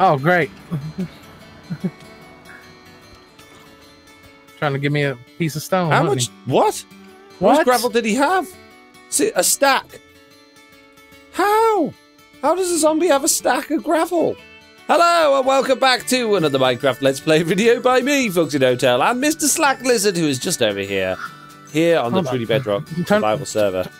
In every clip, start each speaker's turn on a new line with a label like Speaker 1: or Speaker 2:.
Speaker 1: Oh, great. Trying to give me a piece of stone.
Speaker 2: How much? What? How much gravel did he have? A stack. How? How does a zombie have a stack of gravel? Hello and welcome back to another Minecraft Let's Play video by me, FoxyNoTail, and Mr. Slack Lizard, who is just over here on the Truly Bedrock survival server.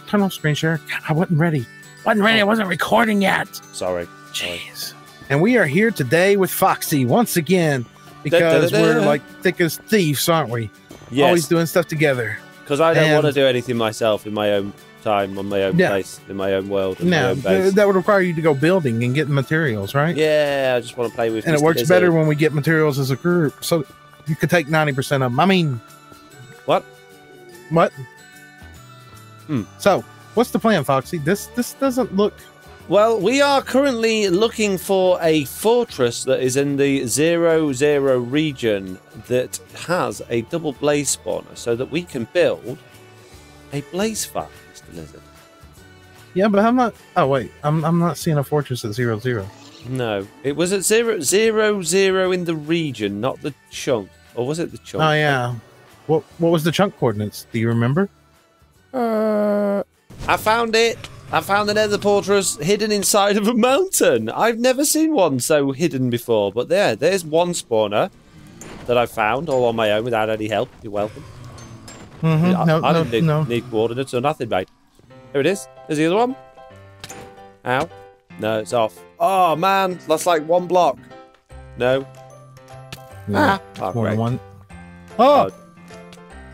Speaker 1: Turn off screen share. God, I wasn't ready. I wasn't recording yet.
Speaker 2: Sorry.
Speaker 1: Jeez. And we are here today with Foxy once again because we're like thick as thieves, aren't we? Yes. Always doing stuff together.
Speaker 2: Because I don't want to do anything myself in my own time, on my own place, in my own world. My own base.
Speaker 1: That would require you to go building and get materials, right?
Speaker 2: Yeah, I just want to play with.
Speaker 1: And it works better when we get materials as a group, so you could take 90% of them. I mean,
Speaker 2: what?
Speaker 1: So, what's the plan, Foxy? This doesn't look.
Speaker 2: Well, we are currently looking for a fortress that is in the 0-0 region that has a double blaze spawner so that we can build a blaze farm, Mr. Lizard.
Speaker 1: Yeah, but I'm not... Oh, wait. I'm not seeing a fortress at 0-0.
Speaker 2: No. It was at 0-0 in the region, not the chunk. Or was it the chunk?
Speaker 1: Oh, yeah. What was the chunk coordinates? Do you remember?
Speaker 2: I found it. I found the Nether Fortress hidden inside of a mountain. I've never seen one so hidden before. But there's one spawner that I found all on my own without any help. You're welcome. I didn't need coordinates or nothing, mate. Here it is. There's the other one. Ow. No, it's off. Oh, man. That's like one block. No.
Speaker 1: Yeah, more than one. Oh!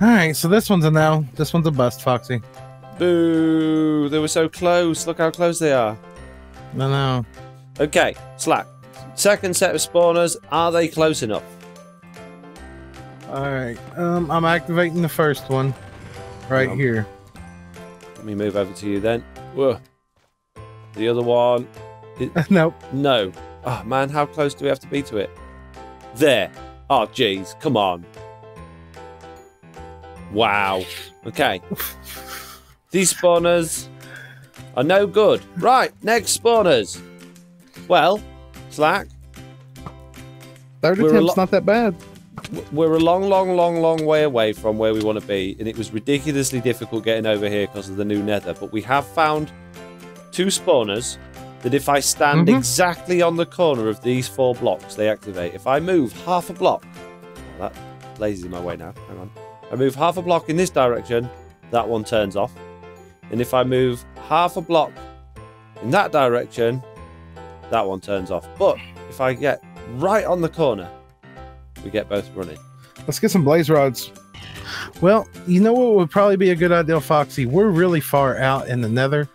Speaker 1: Alright, so this one's a no. This one's a bust, Foxy.
Speaker 2: Boo! They were so close. Look how close they are.
Speaker 1: No.
Speaker 2: Okay, Slack. Second set of spawners. Are they close enough?
Speaker 1: Alright. I'm activating the first one. Right here.
Speaker 2: Let me move over to you then. Whoa. The other one.
Speaker 1: Nope.
Speaker 2: No. Oh, man, how close do we have to be to it? There. Oh, jeez. Come on. Wow. Okay. These spawners are no good. Right, next spawners. Well, Slack.
Speaker 1: Third attempt's not that bad.
Speaker 2: We're a long way away from where we want to be, and it was ridiculously difficult getting over here because of the new Nether. But we have found two spawners that if I stand exactly on the corner of these 4 blocks, they activate. If I move half a block, that blaze is in my way now. Hang on. I move half a block in this direction, that one turns off. And if I move half a block in that direction, that one turns off. But if I get right on the corner, we get both running.
Speaker 1: Let's get some blaze rods. Well, you know what would probably be a good idea, Foxy? We're really far out in the Nether.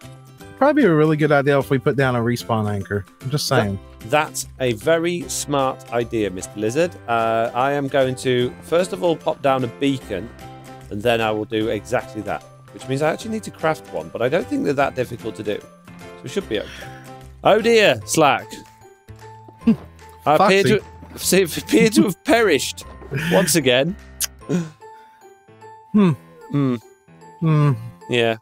Speaker 1: Probably a really good idea if we put down a respawn anchor. I'm just saying.
Speaker 2: That's a very smart idea, Mr. Lizard. I am going to, first of all, pop down a beacon, and then I will do exactly that. Which means I actually need to craft one, but I don't think they're that difficult to do. So we should be okay. Oh dear, Slack. I appear to have perished once again. Yeah.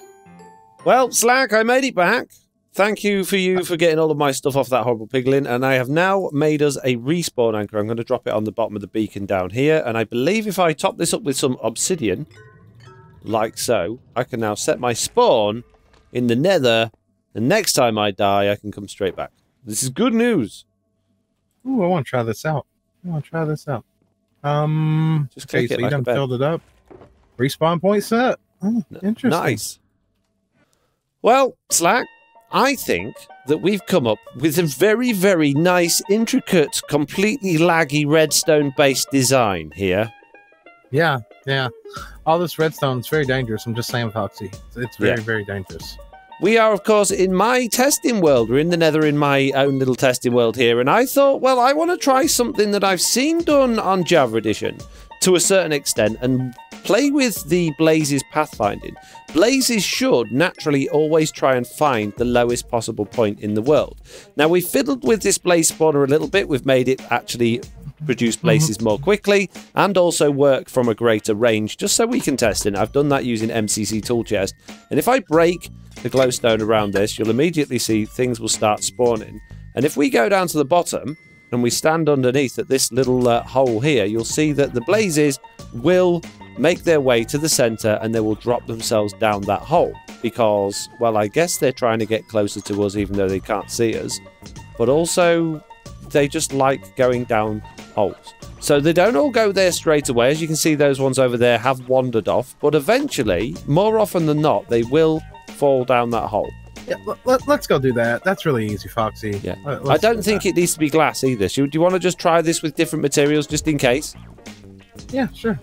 Speaker 2: Well, Slack, I made it back. Thank you for getting all of my stuff off that horrible piglin, and I have now made us a respawn anchor. I'm going to drop it on the bottom of the beacon down here, and I believe if I top this up with some obsidian, like so, I can now set my spawn in the Nether, and next time I die, I can come straight back. This is good news.
Speaker 1: Ooh, I want to try this out.
Speaker 2: Just click it
Speaker 1: so you
Speaker 2: like
Speaker 1: done filled it up. Respawn point set. Oh, interesting.
Speaker 2: Nice. Well, Slack, I think that we've come up with a very, very nice, intricate, completely laggy redstone-based design here. Yeah.
Speaker 1: All this redstone is very dangerous. I'm just saying, Foxy. It's very, very dangerous.
Speaker 2: We are, of course, in my testing world. We're in the Nether in my own little testing world here. And I thought, well, I want to try something that I've seen done on Java Edition to a certain extent and play with the Blazes pathfinding. Blazes should naturally always try and find the lowest possible point in the world. Now, we've fiddled with this blaze spawner a little bit. We've made it actually produce blazes more quickly and also work from a greater range just so we can test it. I've done that using MCC tool chest, and if I break the glowstone around this, you'll immediately see things will start spawning, And if we go down to the bottom and we stand underneath at this little hole here, you'll see that the blazes will make their way to the center and they will drop themselves down that hole because, well, I guess they're trying to get closer to us even though they can't see us, but also they just like going down holes. So they don't all go there straight away. As you can see, those ones over there have wandered off, but eventually, more often than not, they will fall down that hole.
Speaker 1: Yeah, let's go do that. That's really easy, Foxy.
Speaker 2: Yeah. I don't think it needs to be glass either. Do you want to just try this with different materials just in case?
Speaker 1: Yeah, sure.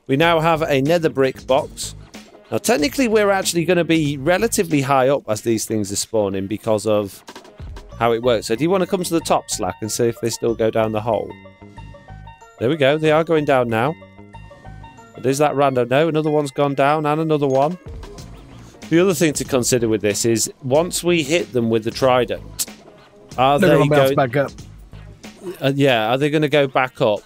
Speaker 2: We now have a nether brick box. Now, technically, we're actually going to be relatively high up as these things are spawning because of how it works. So do you want to come to the top, Slack, and see if they still go down the hole? There we go. They are going down now. There's that random. No, another one's gone down and another one. The other thing to consider with this is once we hit them with the trident, are they going to bounce
Speaker 1: back up?
Speaker 2: Yeah, are they going to go back up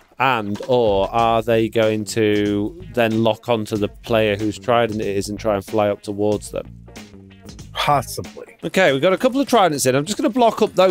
Speaker 2: or are they going to then lock onto the player whose trident it is and try and fly up towards them?
Speaker 1: Possibly.
Speaker 2: Okay, we've got a couple of tridents in. I'm just going to block up those